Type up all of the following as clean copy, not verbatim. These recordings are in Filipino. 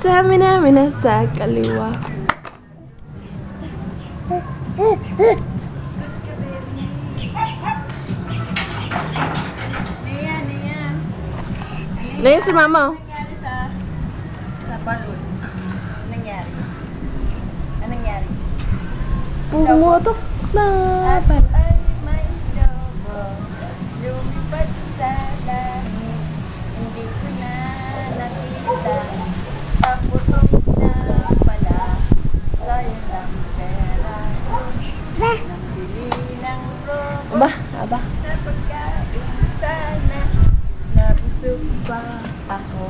Sa mina sa kaliwa. Naya si mama. Nangyari sa balon? Nangyari? Anong nangyari? Pumutok na. At ay may lobo, lumipad sa langit, hindi ko na nakita, paputok na pala, sayang ang pera ko, nang bili ng robo, Aba. sa pagkain sana, nabusog pa ako.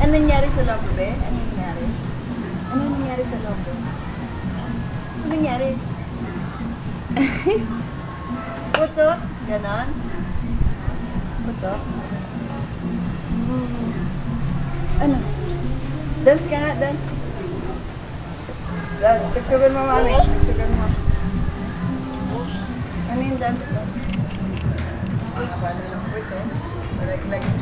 Anong nangyari sa lobo, be? Anong nangyari? Anong nangyari sa lobo? Ano nangyari? Putok? Ganon? Putok? Ano? Dance ka nga, dance. Tagtugan mo, mami. Tagtugan mo. Ano yung dance mo? Paano lang po ito? Lagi